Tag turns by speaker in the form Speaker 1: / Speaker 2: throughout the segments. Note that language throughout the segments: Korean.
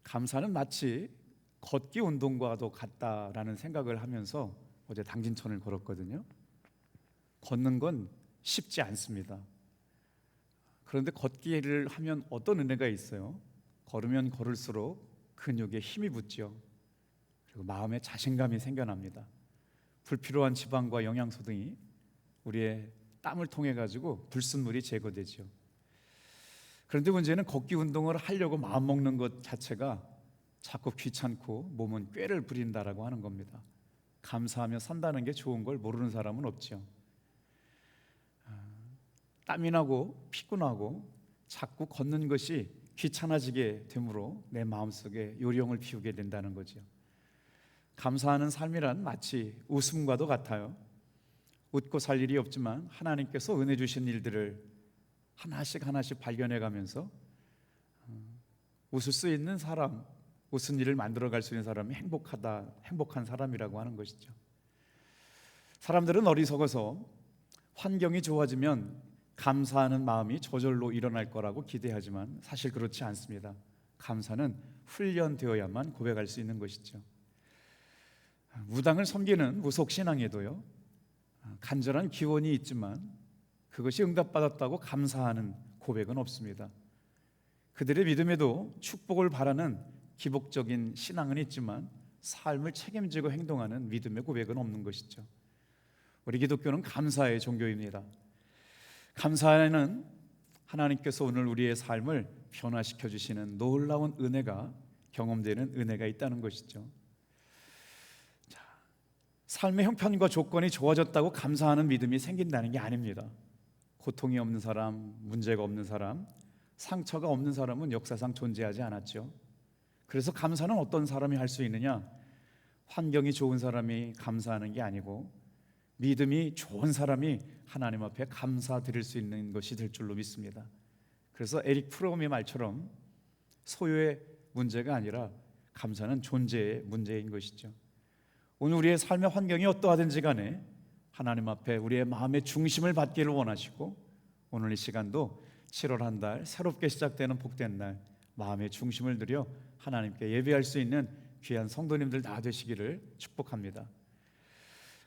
Speaker 1: 감사는 마치 걷기 운동과도 같다라는 생각을 하면서 어제 당진천을 걸었거든요. 걷는 건 쉽지 않습니다. 그런데 걷기를 하면 어떤 은혜가 있어요? 걸으면 걸을수록 근육에 힘이 붙죠. 그리고 마음에 자신감이 생겨납니다. 불필요한 지방과 영양소 등이 우리의 땀을 통해 가지고 불순물이 제거되죠. 그런데 문제는 걷기 운동을 하려고 마음먹는 것 자체가 자꾸 귀찮고 몸은 꾀를 부린다라고 하는 겁니다. 감사하며 산다는 게 좋은 걸 모르는 사람은 없죠. 땀이 나고 피곤하고 자꾸 걷는 것이 귀찮아지게 되므로 내 마음속에 요령을 피우게 된다는 거죠. 감사하는 삶이란 마치 웃음과도 같아요. 웃고 살 일이 없지만 하나님께서 은혜 주신 일들을 하나씩 발견해 가면서 웃을 수 있는 사람, 웃은 일을 만들어갈 수 있는 사람이 행복한 사람이라고 하는 것이죠. 사람들은 어리석어서 환경이 좋아지면 감사하는 마음이 저절로 일어날 거라고 기대하지만 사실 그렇지 않습니다. 감사는 훈련되어야만 고백할 수 있는 것이죠. 무당을 섬기는 무속신앙에도요, 간절한 기원이 있지만 그것이 응답받았다고 감사하는 고백은 없습니다. 그들의 믿음에도 축복을 바라는 기복적인 신앙은 있지만 삶을 책임지고 행동하는 믿음의 고백은 없는 것이죠. 우리 기독교는 감사의 종교입니다. 감사에는 하나님께서 오늘 우리의 삶을 변화시켜 주시는 놀라운 은혜가 경험되는 은혜가 있다는 것이죠. 삶의 형편과 조건이 좋아졌다고 감사하는 믿음이 생긴다는 게 아닙니다. 고통이 없는 사람, 문제가 없는 사람, 상처가 없는 사람은 역사상 존재하지 않았죠. 그래서 감사는 어떤 사람이 할 수 있느냐? 환경이 좋은 사람이 감사하는 게 아니고 믿음이 좋은 사람이 하나님 앞에 감사드릴 수 있는 것이 될 줄로 믿습니다. 그래서 에릭 프롬의 말처럼 소유의 문제가 아니라 감사는 존재의 문제인 것이죠. 오늘 우리의 삶의 환경이 어떠하든지 간에 하나님 앞에 우리의 마음의 중심을 받기를 원하시고 오늘 이 시간도 7월 한 달 새롭게 시작되는 복된 날 마음의 중심을 들여 하나님께 예배할 수 있는 귀한 성도님들 다 되시기를 축복합니다.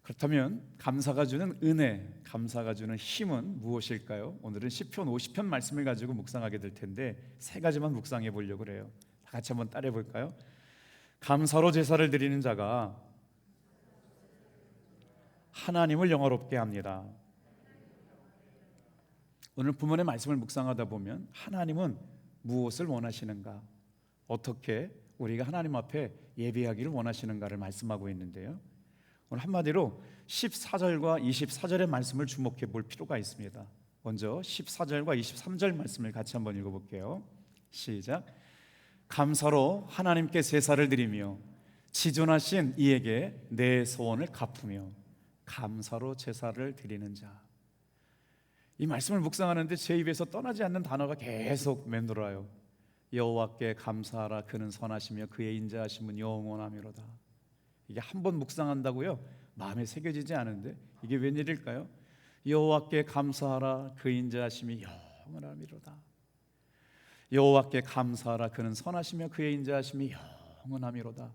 Speaker 1: 그렇다면 감사가 주는 은혜, 감사가 주는 힘은 무엇일까요? 오늘은 시편 50편 말씀을 가지고 묵상하게 될 텐데 세 가지만 묵상해 보려고 그래요. 다 같이 한번 따라해 볼까요? 감사로 제사를 드리는 자가 하나님을 영화롭게 합니다. 오늘 본문의 말씀을 묵상하다 보면 하나님은 무엇을 원하시는가, 어떻게 우리가 하나님 앞에 예배하기를 원하시는가를 말씀하고 있는데요, 오늘 한마디로 14절과 24절의 말씀을 주목해 볼 필요가 있습니다. 먼저 14절과 23절 말씀을 같이 한번 읽어볼게요. 시작. 감사로 하나님께 제사를 드리며 지존하신 이에게 내 소원을 갚으며. 감사로 제사를 드리는 자. 이 말씀을 묵상하는데 제 입에서 떠나지 않는 단어가 계속 맴돌아요. 여호와께 감사하라, 그는 선하시며 그의 인자하심은 영원하미로다. 이게 한 번 묵상한다고요 마음에 새겨지지 않은데 이게 웬일일까요? 여호와께 감사하라, 그의 인자하심이 영원하미로다. 여호와께 감사하라, 그는 선하시며 그의 인자하심이 영원하미로다.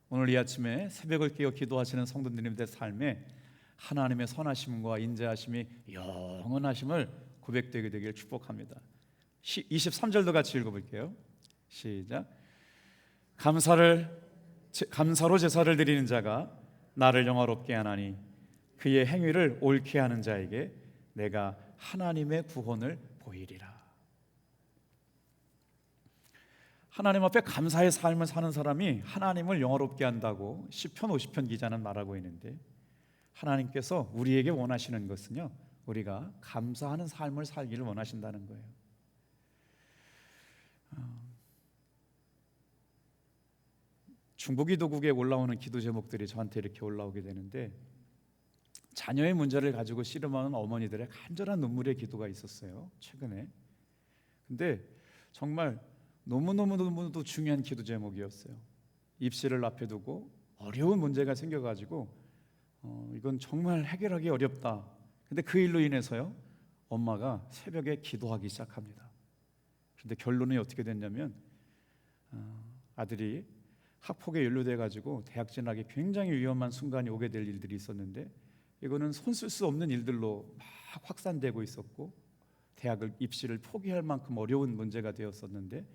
Speaker 1: 오늘 이 아침에 새벽을 깨어 기도하시는 성도님들의 삶에 하나님의 선하심과 인자하심이 영원하심을 고백되게 되기를 축복합니다. 23절도 같이 읽어볼게요. 시작. 감사로 제사를 드리는 자가 나를 영화롭게 하나니 그의 행위를 옳게 하는 자에게 내가 하나님의 구원을 보이리라. 하나님 앞에 감사의 삶을 사는 사람이 하나님을 영화롭게 한다고 시편 50편 기자는 말하고 있는데, 하나님께서 우리에게 원하시는 것은요, 우리가 감사하는 삶을 살기를 원하신다는 거예요. 중보기도국에 올라오는 기도 제목들이 저한테 이렇게 올라오게 되는데, 자녀의 문제를 가지고 씨름하는 어머니들의 간절한 눈물의 기도가 있었어요, 최근에. 근데 정말 너무너무도 중요한 기도 제목이었어요. 입시를 앞에 두고 어려운 문제가 생겨가지고 이건 정말 해결하기 어렵다. 근데 그 일로 인해서요, 엄마가 새벽에 기도하기 시작합니다. 그런데 결론이 어떻게 됐냐면 아들이 학폭에 연루돼 가지고 대학 진학에 굉장히 위험한 순간이 오게 될 일들이 있었는데, 이거는 손 쓸 수 없는 일들로 막 확산되고 있었고 대학을 입시를 포기할 만큼 어려운 문제가 되었었는데,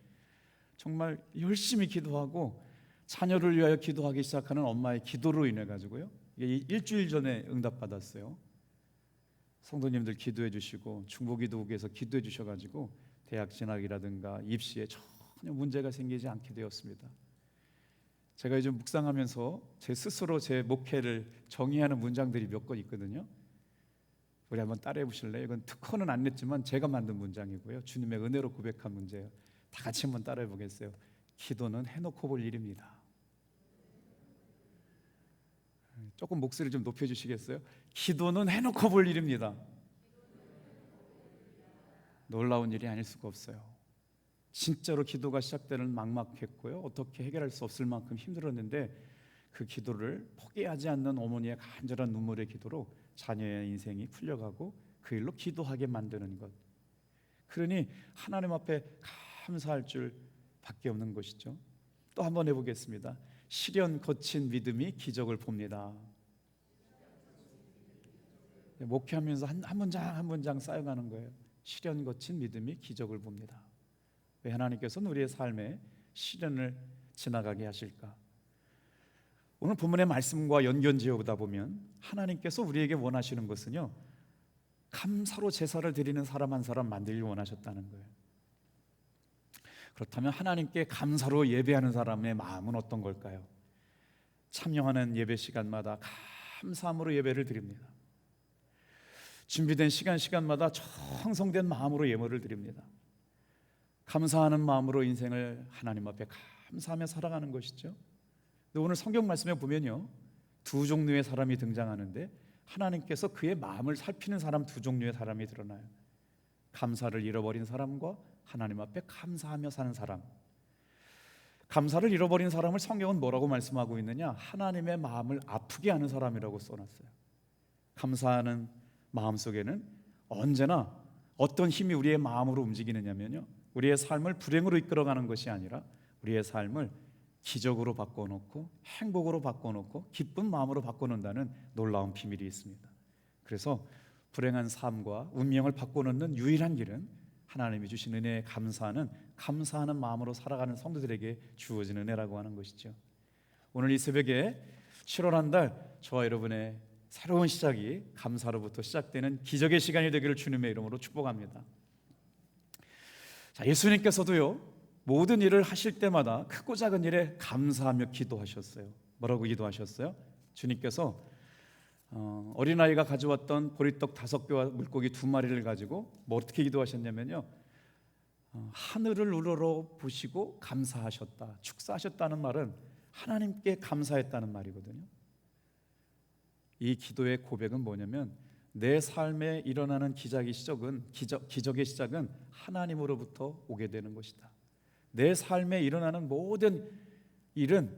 Speaker 1: 정말 열심히 기도하고 자녀를 위하여 기도하기 시작하는 엄마의 기도로 인해 가지고요, 이게 일주일 전에 응답받았어요. 성도님들 기도해 주시고 중보기도국에서 기도해 주셔가지고 대학 진학이라든가 입시에 전혀 문제가 생기지 않게 되었습니다. 제가 요즘 묵상하면서 제 스스로 제 목회를 정의하는 문장들이 몇 건 있거든요. 우리 한번 따라해 보실래요? 이건 특허는 안 냈지만 제가 만든 문장이고요, 주님의 은혜로 고백한 문제예요. 다 같이 한번 따라해 보겠어요. 기도는 해놓고 볼 일입니다. 조금 목소리를 좀 높여주시겠어요? 기도는 해놓고 볼 일입니다. 놀라운 일이 아닐 수가 없어요. 진짜로 기도가 시작되는 막막했고요, 어떻게 해결할 수 없을 만큼 힘들었는데, 그 기도를 포기하지 않는 어머니의 간절한 눈물의 기도로 자녀의 인생이 풀려가고 그 일로 기도하게 만드는 것. 그러니 하나님 앞에 감사할 줄 밖에 없는 것이죠. 또 한번 해보겠습니다. 시련 거친 믿음이 기적을 봅니다. 목회하면서 한 문장 한 문장 쌓여가는 거예요. 시련 거친 믿음이 기적을 봅니다. 왜 하나님께서는 우리의 삶에 시련을 지나가게 하실까? 오늘 본문의 말씀과 연결지어보다 보면 하나님께서 우리에게 원하시는 것은요, 감사로 제사를 드리는 사람 한 사람 만들기 원하셨다는 거예요. 그렇다면 하나님께 감사로 예배하는 사람의 마음은 어떤 걸까요? 참여하는 예배 시간마다 감사함으로 예배를 드립니다. 준비된 시간마다 청성된 마음으로 예물을 드립니다. 감사하는 마음으로 인생을 하나님 앞에 감사하며 살아가는 것이죠. 근데 오늘 성경 말씀에 보면요, 두 종류의 사람이 등장하는데 하나님께서 그의 마음을 살피는 사람, 두 종류의 사람이 드러나요. 감사를 잃어버린 사람과 하나님 앞에 감사하며 사는 사람. 감사를 잃어버린 사람을 성경은 뭐라고 말씀하고 있느냐? 하나님의 마음을 아프게 하는 사람이라고 써놨어요. 감사하는 마음 속에는 언제나 어떤 힘이 우리의 마음으로 움직이느냐면요, 우리의 삶을 불행으로 이끌어가는 것이 아니라 우리의 삶을 기적으로 바꿔놓고 행복으로 바꿔놓고 기쁜 마음으로 바꿔놓는다는 놀라운 비밀이 있습니다. 그래서 불행한 삶과 운명을 바꿔놓는 유일한 길은 하나님이 주신 은혜에 감사하는 마음으로 살아가는 성도들에게 주어진 은혜라고 하는 것이죠. 오늘 이 새벽에 7월 한 달 저와 여러분의 새로운 시작이 감사로부터 시작되는 기적의 시간이 되기를 주님의 이름으로 축복합니다. 자, 예수님께서도요, 모든 일을 하실 때마다 크고 작은 일에 감사하며 기도하셨어요. 뭐라고 기도하셨어요? 주님께서 어린아이가 가져왔던 보리떡 5개와 물고기 2마리를 가지고 어떻게 기도하셨냐면요, 하늘을 우러러 보시고 감사하셨다, 축사하셨다는 말은 하나님께 감사했다는 말이거든요. 이 기도의 고백은 뭐냐면, 내 삶에 일어나는 기적의 시작은 하나님으로부터 오게 되는 것이다. 내 삶에 일어나는 모든 일은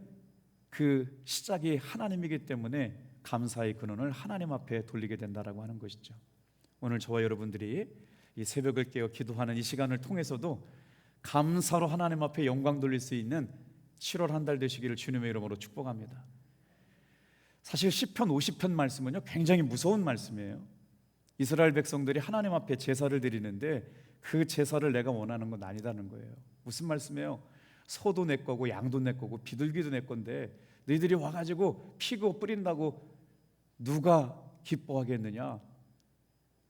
Speaker 1: 그 시작이 하나님이기 때문에 감사의 근원을 하나님 앞에 돌리게 된다라고 하는 것이죠. 오늘 저와 여러분들이 이 새벽을 깨어 기도하는 이 시간을 통해서도 감사로 하나님 앞에 영광 돌릴 수 있는 7월 한 달 되시기를 주님의 이름으로 축복합니다. 사실 시편 50편 말씀은요, 굉장히 무서운 말씀이에요. 이스라엘 백성들이 하나님 앞에 제사를 드리는데 그 제사를 내가 원하는 건 아니다는 거예요. 무슨 말씀이에요? 소도 내 거고 양도 내 거고 비둘기도 내 건데 너희들이 와가지고 피고 뿌린다고 누가 기뻐하겠느냐?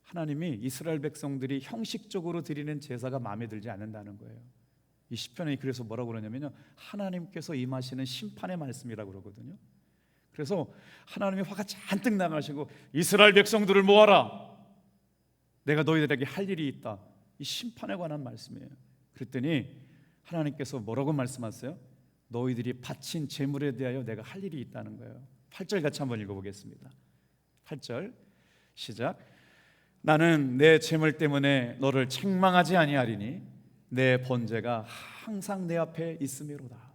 Speaker 1: 하나님이 이스라엘 백성들이 형식적으로 드리는 제사가 마음에 들지 않는다는 거예요. 이 시편이 그래서 뭐라고 그러냐면요, 하나님께서 임하시는 심판의 말씀이라고 그러거든요. 그래서 하나님이 화가 잔뜩 나가시고 이스라엘 백성들을 모아라, 내가 너희들에게 할 일이 있다. 이 심판에 관한 말씀이에요. 그랬더니 하나님께서 뭐라고 말씀하세요? 너희들이 바친 제물에 대하여 내가 할 일이 있다는 거예요. 8절 같이 한번 읽어보겠습니다. 8절 시작. 나는 내 제물 때문에 너를 책망하지 아니하리니 내 번제가 항상 내 앞에 있음이로다.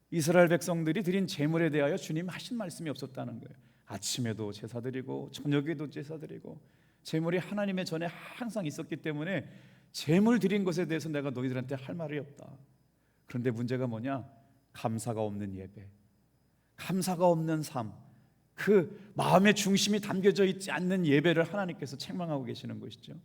Speaker 1: 이스라엘 백성들이 드린 제물에 대하여 주님 하신 말씀이 없었다는 거예요. 아침에도 제사 드리고 저녁에도 제사 드리고 제물이 하나님의 전에 항상 있었기 때문에 제물 드린 것에 대해서 내가 너희들한테 할 말이 없다. 그런데 문제가 뭐냐? 감사가 없는 예배, 감사가 없는 삶, 그 마음의 중심이 담겨져 있지 않는 예배를 하나님께서 책망하고 계시는 것이죠.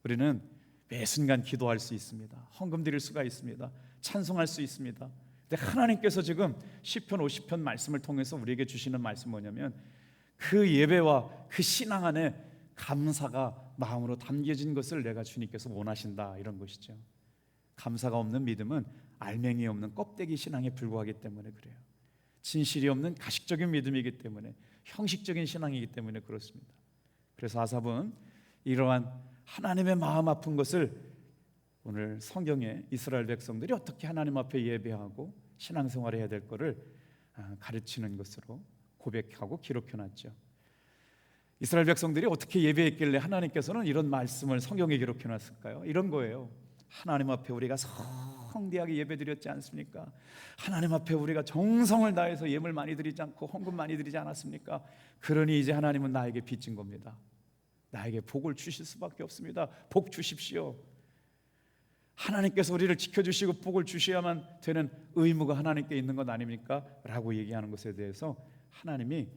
Speaker 1: 우리는 매 순간 기도할 수 있습니다. 헌금 드릴 수가 있습니다. 찬송할 수 있습니다. 근데 하나님께서 지금 시편 50편 말씀을 통해서 우리에게 주시는 말씀은 뭐냐면 그 예배와 그 신앙 안에 감사가 마음으로 담겨진 것을 내가 주님께서 원하신다, 이런 것이죠. 감사가 없는 믿음은 알맹이 없는 껍데기 신앙에 불과하기 때문에 그래요. 진실이 없는 가식적인 믿음이기 때문에, 형식적인 신앙이기 때문에 그렇습니다. 그래서 아삽은 이러한 하나님의 마음 아픈 것을 오늘 성경에 이스라엘 백성들이 어떻게 하나님 앞에 예배하고 신앙생활을 해야 될 것을 가르치는 것으로 고백하고 기록해놨죠. 이스라엘 백성들이 어떻게 예배했길래 하나님께서는 이런 말씀을 성경에 기록해놨을까요? 이런 거예요. 하나님 앞에 우리가 성대하게 예배드렸지 않습니까? 하나님 앞에 우리가 정성을 다해서 예물 많이 드리지 않고 헌금 많이 드리지 않았습니까? 그러니 이제 하나님은 나에게 빚진 겁니다. 나에게 복을 주실 수밖에 없습니다. 복 주십시오. 하나님께서 우리를 지켜주시고 복을 주셔야만 되는 의무가 하나님께 있는 것 아닙니까? 라고 얘기하는 것에 대해서 하나님이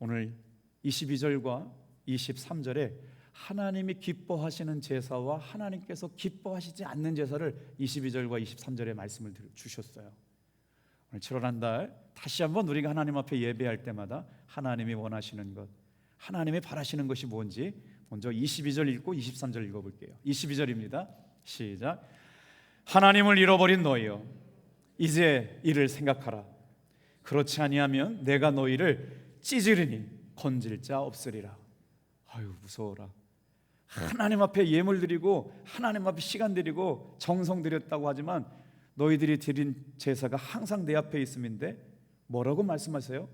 Speaker 1: 오늘 22절과 23절에 하나님이 기뻐하시는 제사와 하나님께서 기뻐하시지 않는 제사를 22절과 23절에 말씀을 주셨어요. 오늘 7월 한 달 다시 한번 우리가 하나님 앞에 예배할 때마다 하나님이 원하시는 것, 하나님이 바라시는 것이 뭔지 먼저 22절 읽고 23절 읽어볼게요. 22절입니다. 시작. 하나님을 잃어버린 너희여, 이제 이를 생각하라. 그렇지 아니하면 내가 너희를 찢으리니 건질 자 없으리라. 아유, 무서워라. 하나님 앞에 예물 드리고 하나님 앞에 시간 드리고 정성 드렸다고 하지만 너희들이 드린 제사가 항상 내 앞에 있음인데 뭐라고 말씀하세요?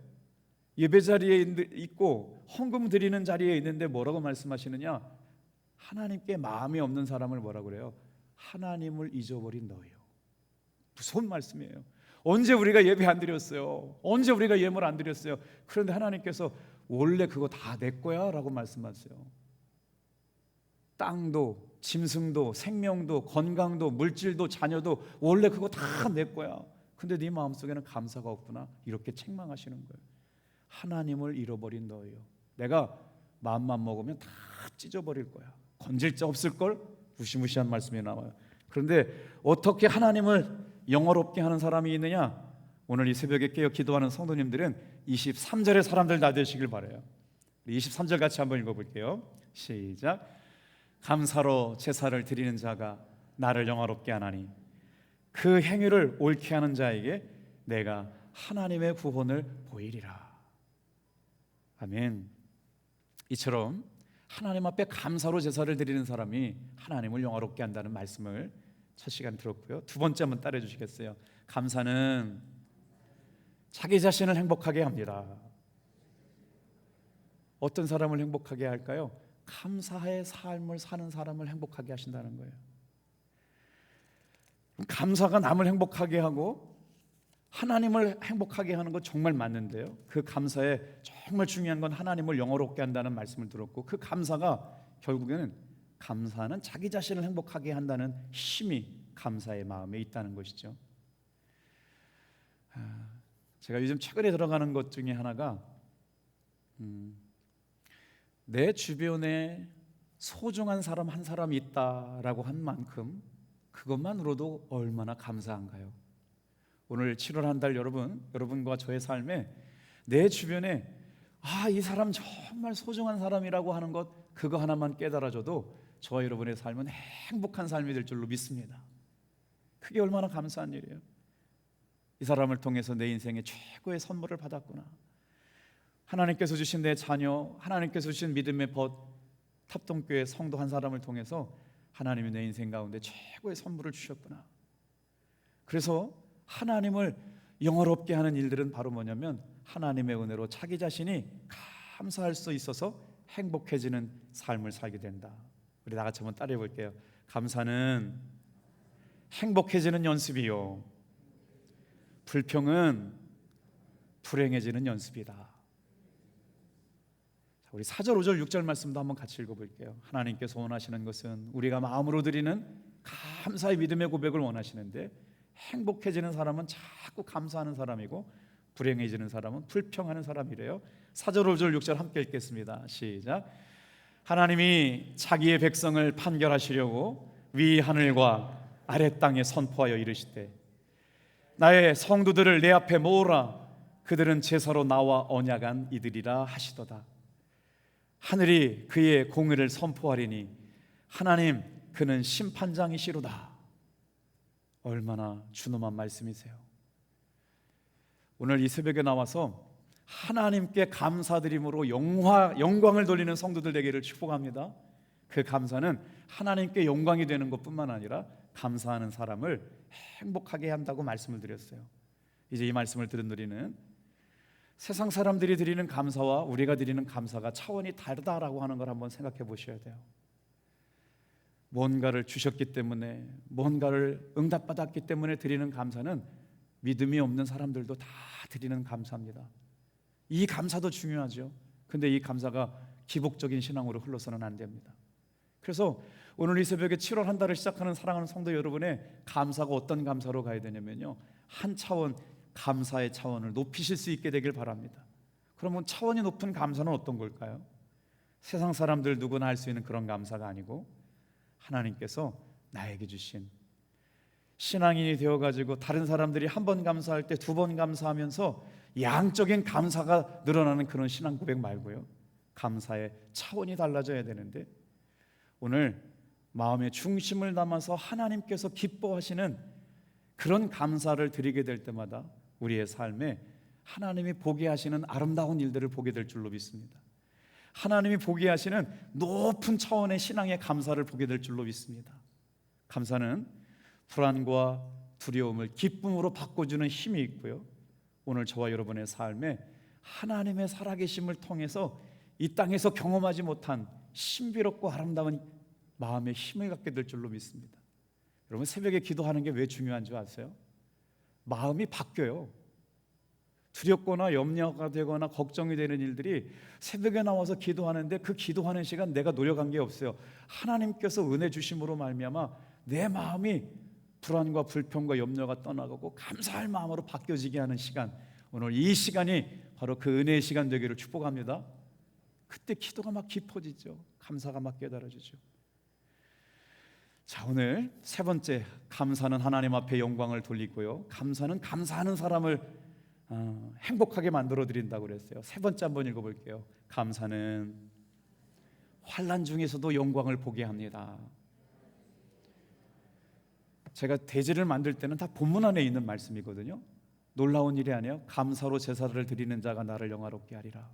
Speaker 1: 예배 자리에 있고 헌금 드리는 자리에 있는데 뭐라고 말씀하시느냐? 하나님께 마음이 없는 사람을 뭐라고 그래요? 하나님을 잊어버린 너예요. 무서운 말씀이에요. 언제 우리가 예배 안 드렸어요? 언제 우리가 예물 안 드렸어요? 그런데 하나님께서 원래 그거 다 내 거야 라고 말씀하세요. 땅도 짐승도 생명도 건강도 물질도 자녀도 원래 그거 다 내 거야. 근데 네 마음속에는 감사가 없구나, 이렇게 책망하시는 거예요. 하나님을 잃어버린 너예요. 내가 마음만 먹으면 다 찢어버릴 거야. 건질 자 없을걸? 무시무시한 말씀이 나와요. 그런데 어떻게 하나님을 영어롭게 하는 사람이 있느냐? 오늘 이 새벽에 깨어 기도하는 성도님들은 23절의 사람들 다 되시길 바라요. 23절 같이 한번 읽어볼게요. 시작. 감사로 제사를 드리는 자가 나를 영화롭게 하나니 그 행위를 옳게 하는 자에게 내가 하나님의 구원을 보이리라. 아멘. 이처럼 하나님 앞에 감사로 제사를 드리는 사람이 하나님을 영화롭게 한다는 말씀을 첫 시간 들었고요. 두 번째 한번 따라해 주시겠어요? 감사는 자기 자신을 행복하게 합니다. 어떤 사람을 행복하게 할까요? 감사의 삶을 사는 사람을 행복하게 하신다는 거예요. 감사가 남을 행복하게 하고 하나님을 행복하게 하는 것 정말 맞는데요, 그 감사에 정말 중요한 건 하나님을 영화롭게 한다는 말씀을 들었고, 그 감사가 결국에는 감사는 자기 자신을 행복하게 한다는 힘이 감사의 마음에 있다는 것이죠. 제가 요즘 최근에 들어가는 것 중에 하나가 내 주변에 소중한 사람 한 사람이 있다라고 한 만큼 그것만으로도 얼마나 감사한가요? 오늘 7월 한 달 여러분과 저의 삶에 내 주변에 이 사람 정말 소중한 사람이라고 하는 것, 그거 하나만 깨달아줘도 저와 여러분의 삶은 행복한 삶이 될 줄로 믿습니다. 그게 얼마나 감사한 일이에요. 이 사람을 통해서 내 인생의 최고의 선물을 받았구나. 하나님께서 주신 내 자녀, 하나님께서 주신 믿음의 벗, 탑동교회 성도 한 사람을 통해서 하나님이 내 인생 가운데 최고의 선물을 주셨구나. 그래서 하나님을 영화롭게 하는 일들은 바로 뭐냐면 하나님의 은혜로 자기 자신이 감사할 수 있어서 행복해지는 삶을 살게 된다. 우리 다 같이 한번 따라해 볼게요. 감사는 행복해지는 연습이요, 불평은 불행해지는 연습이다. 우리 4절, 5절, 6절 말씀도 한번 같이 읽어볼게요. 하나님께서 원하시는 것은 우리가 마음으로 드리는 감사의 믿음의 고백을 원하시는데 행복해지는 사람은 자꾸 감사하는 사람이고 불행해지는 사람은 불평하는 사람이래요. 4절 5절 6절 함께 읽겠습니다. 시작. 하나님이 자기의 백성을 판결하시려고 위 하늘과 아래 땅에 선포하여 이르시되 나의 성도들을 내 앞에 모으라. 그들은 제사로 나와 언약한 이들이라 하시도다. 하늘이 그의 공의를 선포하리니 하나님 그는 심판장이시로다. 얼마나 준엄한 말씀이세요. 오늘 이 새벽에 나와서 하나님께 감사드림으로 영광을 돌리는 성도들 되기를 축복합니다. 그 감사는 하나님께 영광이 되는 것뿐만 아니라 감사하는 사람을 행복하게 한다고 말씀을 드렸어요. 이제 이 말씀을 들은 우리는 세상 사람들이 드리는 감사와 우리가 드리는 감사가 차원이 다르다라고 하는 걸 한번 생각해 보셔야 돼요. 뭔가를 주셨기 때문에, 뭔가를 응답받았기 때문에 드리는 감사는 믿음이 없는 사람들도 다 드리는 감사입니다. 이 감사도 중요하죠. 근데 이 감사가 기복적인 신앙으로 흘러서는 안 됩니다. 그래서 오늘 이 새벽에 7월 한 달을 시작하는 사랑하는 성도 여러분의 감사가 어떤 감사로 가야 되냐면요, 한 차원, 감사의 차원을 높이실 수 있게 되길 바랍니다. 그러면 차원이 높은 감사는 어떤 걸까요? 세상 사람들 누구나 할 수 있는 그런 감사가 아니고 하나님께서 나에게 주신, 신앙인이 되어가지고 다른 사람들이 한 번 감사할 때 두 번 감사하면서 양적인 감사가 늘어나는 그런 신앙 고백 말고요, 감사의 차원이 달라져야 되는데, 오늘 마음의 중심을 담아서 하나님께서 기뻐하시는 그런 감사를 드리게 될 때마다 우리의 삶에 하나님이 보게 하시는 아름다운 일들을 보게 될 줄로 믿습니다. 하나님이 보게 하시는 높은 차원의 신앙의 감사를 보게 될 줄로 믿습니다. 감사는 불안과 두려움을 기쁨으로 바꿔주는 힘이 있고요, 오늘 저와 여러분의 삶에 하나님의 살아계심을 통해서 이 땅에서 경험하지 못한 신비롭고 아름다운 마음의 힘을 갖게 될 줄로 믿습니다. 여러분, 새벽에 기도하는 게 왜 중요한 줄 아세요? 마음이 바뀌어요. 두렵거나 염려가 되거나 걱정이 되는 일들이 새벽에 나와서 기도하는데 그 기도하는 시간 내가 노력한 게 없어요. 하나님께서 은혜 주심으로 말미암아 내 마음이 불안과 불평과 염려가 떠나가고 감사할 마음으로 바뀌어지게 하는 시간, 오늘 이 시간이 바로 그 은혜의 시간 되기를 축복합니다. 그때 기도가 막 깊어지죠. 감사가 막 깨달아지죠. 자, 오늘 세 번째, 감사는 하나님 앞에 영광을 돌리고요, 감사는 감사하는 사람을 행복하게 만들어 드린다고 그랬어요. 세 번째 한번 읽어볼게요. 감사는 환난 중에서도 영광을 보게 합니다. 제가 대지를 만들 때는 다 본문 안에 있는 말씀이거든요. 놀라운 일이 아니에요. 감사로 제사를 드리는 자가 나를 영화롭게 하리라.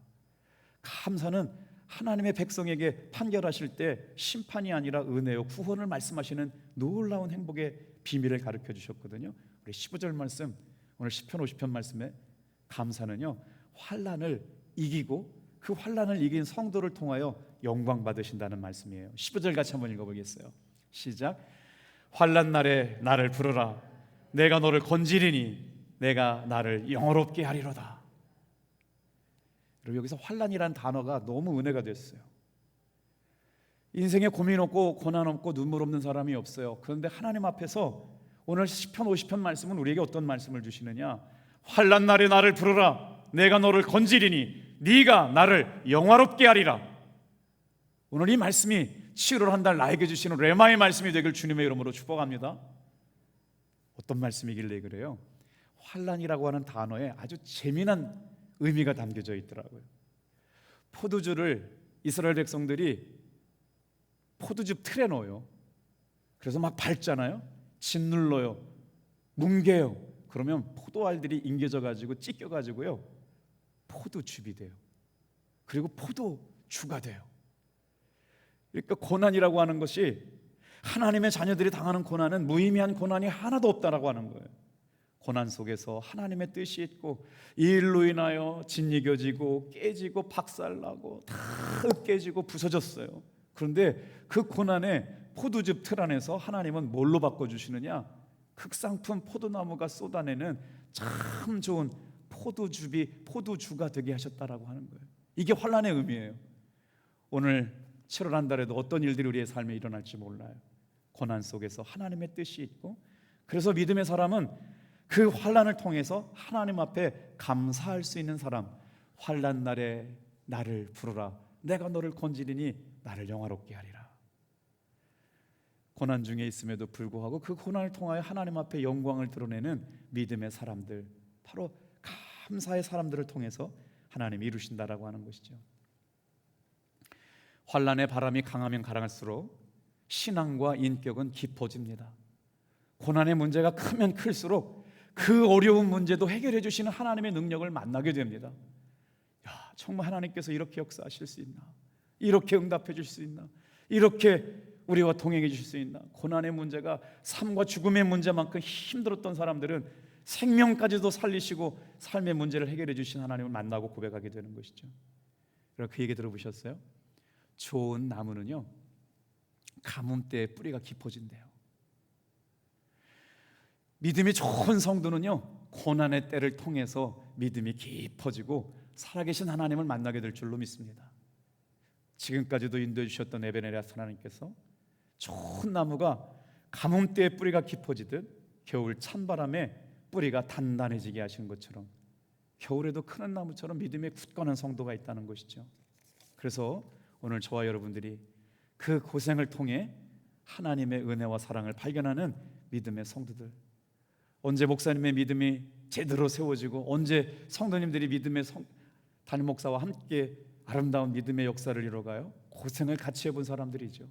Speaker 1: 감사는 하나님의 백성에게 판결하실 때 심판이 아니라 은혜요, 구원을 말씀하시는 놀라운 행복의 비밀을 가르쳐 주셨거든요. 우리 15절 말씀, 오늘 시편 50편 말씀에 감사는요, 환난을 이기고 그 환난을 이긴 성도를 통하여 영광 받으신다는 말씀이에요. 15절 같이 한번 읽어보겠어요. 시작. 환난 날에 나를 부르라. 내가 너를 건지리니 내가 나를 영화롭게 하리로다. 여기서 환난이라는 단어가 너무 은혜가 됐어요. 인생에 고민 없고 고난 없고 눈물 없는 사람이 없어요. 그런데 하나님 앞에서 오늘 시편 50편 말씀은 우리에게 어떤 말씀을 주시느냐, 환난 날에 나를 부르라. 내가 너를 건지리니 네가 나를 영화롭게 하리라. 오늘 이 말씀이 7월 한 달 나에게 주시는 레마의 말씀이 되길 주님의 이름으로 축복합니다. 어떤 말씀이길래 그래요? 환난이라고 하는 단어에 아주 재미난 의미가 담겨져 있더라고요. 포도주를 이스라엘 백성들이 포도즙 틀에 넣어요. 그래서 막 밟잖아요. 짓눌러요. 뭉개요. 그러면 포도알들이 인겨져 가지고 찢겨 가지고요, 포도즙이 돼요. 그리고 포도주가 돼요. 그러니까 고난이라고 하는 것이, 하나님의 자녀들이 당하는 고난은 무의미한 고난이 하나도 없다라고 하는 거예요. 고난 속에서 하나님의 뜻이 있고 이 일로 인하여 짓이겨지고 깨지고 박살나고 다 깨지고 부서졌어요. 그런데 그 고난의 포도즙 틀 안에서 하나님은 뭘로 바꿔주시느냐, 극상품 포도나무가 쏟아내는 참 좋은 포도주가 되게 하셨다라고 하는 거예요. 이게 환난의 의미예요. 오늘 7월 한 달에도 어떤 일들이 우리의 삶에 일어날지 몰라요. 고난 속에서 하나님의 뜻이 있고 그래서 믿음의 사람은 그 환난을 통해서 하나님 앞에 감사할 수 있는 사람. 환난 날에 나를 부르라. 내가 너를 건지리니 나를 영화롭게 하리라. 고난 중에 있음에도 불구하고 그 고난을 통하여 하나님 앞에 영광을 드러내는 믿음의 사람들, 바로 감사의 사람들을 통해서 하나님이 이루신다라고 하는 것이죠. 환난의 바람이 강하면 강할수록 신앙과 인격은 깊어집니다. 고난의 문제가 크면 클수록 그 어려운 문제도 해결해 주시는 하나님의 능력을 만나게 됩니다. 야, 정말 하나님께서 이렇게 역사하실 수 있나? 이렇게 응답해 주실 수 있나? 이렇게 우리와 동행해 주실 수 있나? 고난의 문제가 삶과 죽음의 문제만큼 힘들었던 사람들은 생명까지도 살리시고 삶의 문제를 해결해 주신 하나님을 만나고 고백하게 되는 것이죠. 그럼 그 얘기 들어보셨어요? 좋은 나무는요, 가뭄때에 뿌리가 깊어진대요. 믿음이 좋은 성도는요, 고난의 때를 통해서 믿음이 깊어지고 살아계신 하나님을 만나게 될 줄로 믿습니다. 지금까지도 인도해 주셨던 에베네레스 하나님께서 좋은 나무가 가뭄때에 뿌리가 깊어지듯 겨울 찬바람에 뿌리가 단단해지게 하시는 것처럼 겨울에도 크는 나무처럼 믿음의 굳건한 성도가 있다는 것이죠. 그래서 오늘 저와 여러분들이 그 고생을 통해 하나님의 은혜와 사랑을 발견하는 믿음의 성도들, 언제 목사님의 믿음이 제대로 세워지고 언제 성도님들이 믿음의 담임 목사와 함께 아름다운 믿음의 역사를 이뤄가요? 고생을 같이 해본 사람들이죠.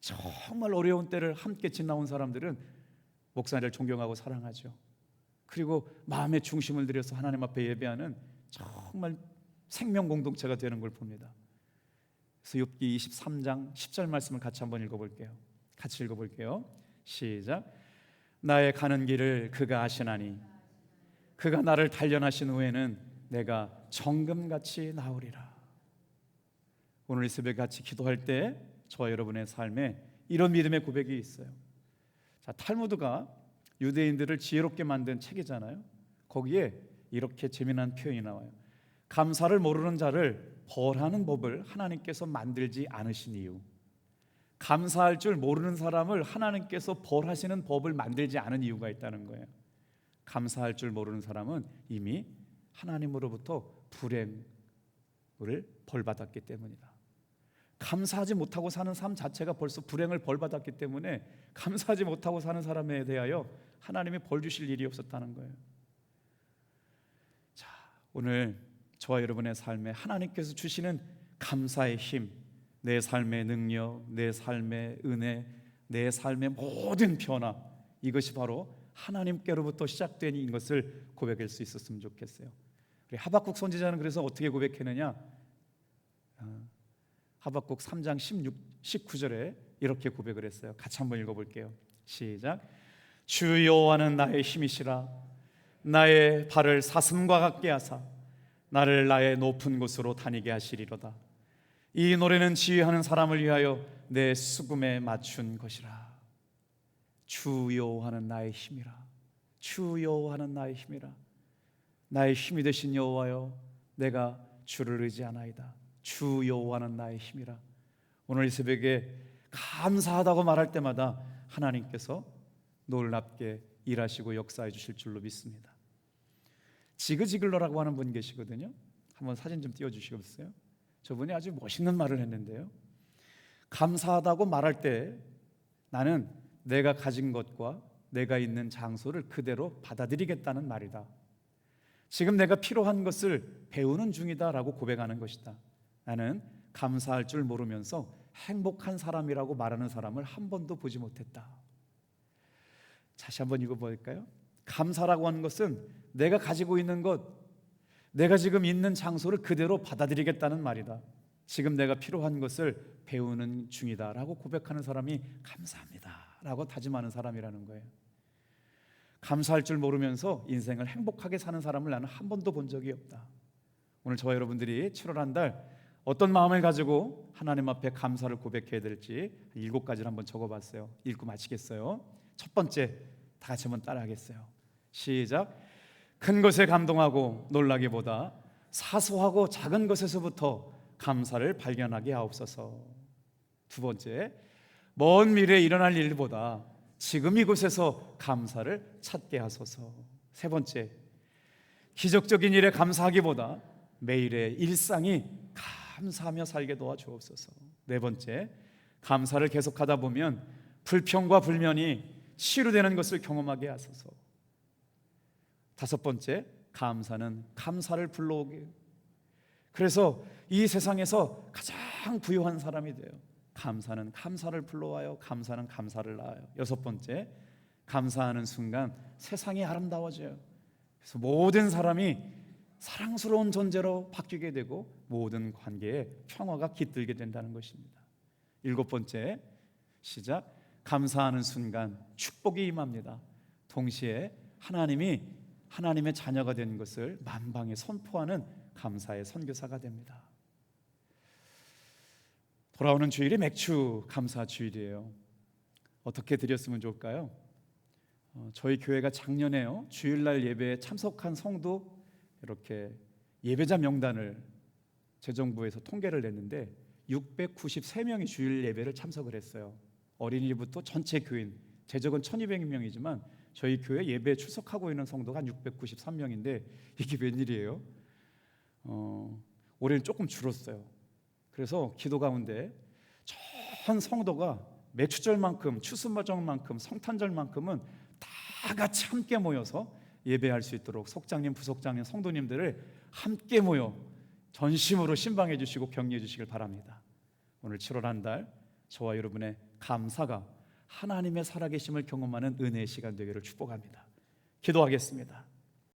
Speaker 1: 정말 어려운 때를 함께 지나온 사람들은 목사님을 존경하고 사랑하죠. 그리고 마음의 중심을 들여서 하나님 앞에 예배하는 정말 생명 공동체가 되는 걸 봅니다. 그래서 욥기 23장 10절 말씀을 같이 한번 읽어볼게요. 같이 읽어볼게요. 시작. 나의 가는 길을 그가 아시나니 그가 나를 단련하신 후에는 내가 정금같이 나으리라. 오늘 이 새벽 같이 기도할 때 저와 여러분의 삶에 이런 믿음의 고백이 있어요. 자, 탈무드가 유대인들을 지혜롭게 만든 책이잖아요. 거기에 이렇게 재미난 표현이 나와요. 감사를 모르는 자를 벌하는 법을 하나님께서 만들지 않으신 이유. 감사할 줄 모르는 사람을 하나님께서 벌하시는 법을 만들지 않은 이유가 있다는 거예요. 감사할 줄 모르는 사람은 이미 하나님으로부터 불행을 벌받았기 때문이다. 감사하지 못하고 사는 삶 자체가 벌써 불행을 벌받았기 때문에 감사하지 못하고 사는 사람에 대하여 하나님이 벌 주실 일이 없었다는 거예요. 자, 오늘 저와 여러분의 삶에 하나님께서 주시는 감사의 힘, 내 삶의 능력, 내 삶의 은혜, 내 삶의 모든 변화, 이것이 바로 하나님께로부터 시작된 것을 고백할 수 있었으면 좋겠어요. 우리 하박국 선지자는 그래서 어떻게 고백했느냐? 하박국 3장 19절에 이렇게 고백을 했어요. 같이 한번 읽어볼게요. 시작. 주 여호와는 나의 힘이시라. 나의 발을 사슴과 같게 하사 나를 나의 높은 곳으로 다니게 하시리로다. 이 노래는 지휘하는 사람을 위하여 내 수금에 맞춘 것이라. 주 여호와는 나의 힘이라. 주 여호와는 나의 힘이라. 나의 힘이 되신 여호와여, 내가 주를 의지하나이다. 주 여호와는 나의 힘이라. 오늘 이 새벽에 감사하다고 말할 때마다 하나님께서 놀랍게 일하시고 역사해 주실 줄로 믿습니다. 지그지글러라고 하는 분 계시거든요. 한번 사진 좀 띄워주시겠어요? 저분이 아주 멋있는 말을 했는데요, 감사하다고 말할 때 나는 내가 가진 것과 내가 있는 장소를 그대로 받아들이겠다는 말이다. 지금 내가 필요한 것을 배우는 중이다라고 고백하는 것이다. 나는 감사할 줄 모르면서 행복한 사람이라고 말하는 사람을 한 번도 보지 못했다. 다시 한번 읽어볼까요? 감사라고 하는 것은 내가 가지고 있는 것, 내가 지금 있는 장소를 그대로 받아들이겠다는 말이다. 지금 내가 필요한 것을 배우는 중이다 라고 고백하는 사람이 감사합니다 라고 다짐하는 사람이라는 거예요. 감사할 줄 모르면서 인생을 행복하게 사는 사람을 나는 한 번도 본 적이 없다. 오늘 저와 여러분들이 7월 한 달 어떤 마음을 가지고 하나님 앞에 감사를 고백해야 될지 7가지를 한번 적어봤어요. 읽고 마치겠어요. 첫 번째, 다 같이 한번 따라하겠어요. 시작. 큰 것에 감동하고 놀라기보다 사소하고 작은 것에서부터 감사를 발견하게 하옵소서. 두 번째, 먼 미래에 일어날 일보다 지금 이곳에서 감사를 찾게 하소서. 세 번째, 기적적인 일에 감사하기보다 매일의 일상이 감사하며 살게 도와주옵소서. 네 번째, 감사를 계속하다 보면 불평과 불면이 치유되는 것을 경험하게 하소서. 다섯 번째, 감사는 감사를 불러오게. 그래서 이 세상에서 가장 부유한 사람이 돼요. 감사는 감사를 불러와요. 감사는 감사를 낳아요. 여섯 번째, 감사하는 순간 세상이 아름다워져요. 그래서 모든 사람이 사랑스러운 존재로 바뀌게 되고 모든 관계에 평화가 깃들게 된다는 것입니다. 일곱 번째, 시작. 감사하는 순간 축복이 임합니다. 동시에 하나님의 자녀가 되는 것을 만방에 선포하는 감사의 선교사가 됩니다. 돌아오는 주일이 맥주 감사 주일이에요. 어떻게 드렸으면 좋을까요? 저희 교회가 작년에요, 주일날 예배에 참석한 성도 이렇게 예배자 명단을 재정부에서 통계를 냈는데 693명이 주일 예배를 참석을 했어요. 어린이부터 전체 교인, 재적은 1200명이지만 저희 교회 예배에 출석하고 있는 성도가 한 693명인데 이게 웬일이에요? 올해는 조금 줄었어요. 그래서 기도 가운데 전 성도가 매추절만큼, 추수마정만큼, 성탄절만큼은 다 같이 함께 모여서 예배할 수 있도록 속장님, 부속장님, 성도님들을 함께 모여 전심으로 신방해 주시고 격려해 주시길 바랍니다. 오늘 7월 한 달 저와 여러분의 감사가 하나님의 살아계심을 경험하는 은혜의 시간 되기를 축복합니다. 기도하겠습니다.